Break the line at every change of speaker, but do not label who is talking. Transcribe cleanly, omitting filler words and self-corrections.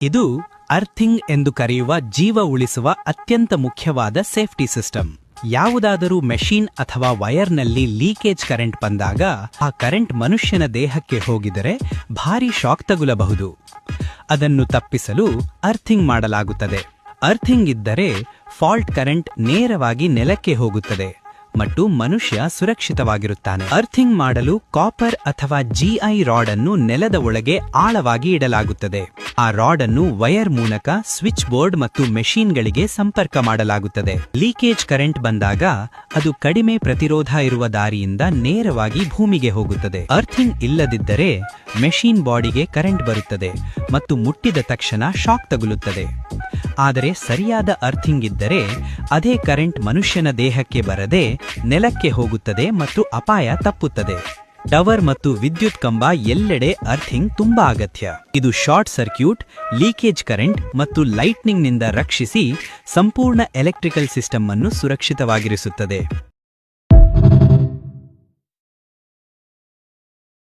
ಇದು ಅರ್ಥಿಂಗ್ ಎಂದು ಕರೆಯುವ ಜೀವ ಉಳಿಸುವ ಅತ್ಯಂತ ಮುಖ್ಯವಾದ ಸೇಫ್ಟಿ ಸಿಸ್ಟಮ್. ಯಾವುದಾದರೂ ಮೆಷಿನ್ ಅಥವಾ ವೈರ್ನಲ್ಲಿ ಲೀಕೇಜ್ ಕರೆಂಟ್ ಬಂದಾಗ ಆ ಕರೆಂಟ್ ಮನುಷ್ಯನ ದೇಹಕ್ಕೆ ಹೋಗಿದರೆ ಭಾರೀ ಶಾಕ್ ತಗುಲಬಹುದು. ಅದನ್ನು ತಪ್ಪಿಸಲು ಅರ್ಥಿಂಗ್ ಮಾಡಲಾಗುತ್ತದೆ. ಅರ್ಥಿಂಗ್ ಇದ್ದರೆ ಫಾಲ್ಟ್ ಕರೆಂಟ್ ನೇರವಾಗಿ ನೆಲಕ್ಕೆ ಹೋಗುತ್ತದೆ ಮತ್ತು ಮನುಷ್ಯ ಸುರಕ್ಷಿತವಾಗಿರುತ್ತಾನೆ. ಅರ್ಥಿಂಗ್ ಮಾಡಲು ಕಾಪರ್ ಅಥವಾ ಜಿಐ ರಾಡ್ ಅನ್ನು ನೆಲದ ಒಳಗೆ ಆಳವಾಗಿ ಇಡಲಾಗುತ್ತದೆ. ಆ ರಾಡ್ ಅನ್ನು ವೈರ್ ಮೂಲಕ ಸ್ವಿಚ್ ಬೋರ್ಡ್ ಮತ್ತು ಮೆಷಿನ್ಗಳಿಗೆ ಸಂಪರ್ಕ ಮಾಡಲಾಗುತ್ತದೆ. ಲೀಕೇಜ್ ಕರೆಂಟ್ ಬಂದಾಗ ಅದು ಕಡಿಮೆ ಪ್ರತಿರೋಧ ಇರುವ ದಾರಿಯಿಂದ ನೇರವಾಗಿ ಭೂಮಿಗೆ ಹೋಗುತ್ತದೆ. ಅರ್ಥಿಂಗ್ ಇಲ್ಲದಿದ್ದರೆ ಮೆಷಿನ್ ಬಾಡಿಗೆ ಕರೆಂಟ್ ಬರುತ್ತದೆ ಮತ್ತು ಮುಟ್ಟಿದ ತಕ್ಷಣ ಶಾಕ್ ತಗುಲುತ್ತದೆ. ಆದರೆ ಸರಿಯಾದ ಅರ್ಥಿಂಗ್ ಇದ್ದರೆ ಅದೇ ಕರೆಂಟ್ ಮನುಷ್ಯನ ದೇಹಕ್ಕೆ ಬರದೆ ನೆಲಕ್ಕೆ ಹೋಗುತ್ತದೆ ಮತ್ತು ಅಪಾಯ ತಪ್ಪುತ್ತದೆ. ಟವರ್ ಮತ್ತು ವಿದ್ಯುತ್ ಕಂಬ ಎಲ್ಲೆಡೆ ಅರ್ಥಿಂಗ್ ತುಂಬಾ ಅಗತ್ಯ. ಇದು ಶಾರ್ಟ್ ಸರ್ಕ್ಯೂಟ್, ಲೀಕೇಜ್ ಕರೆಂಟ್ ಮತ್ತು ಲೈಟ್ನಿಂಗ್ನಿಂದ ರಕ್ಷಿಸಿ ಸಂಪೂರ್ಣ ಎಲೆಕ್ಟ್ರಿಕಲ್ ಸಿಸ್ಟಮ್ ಅನ್ನು ಸುರಕ್ಷಿತವಾಗಿರಿಸುತ್ತದೆ.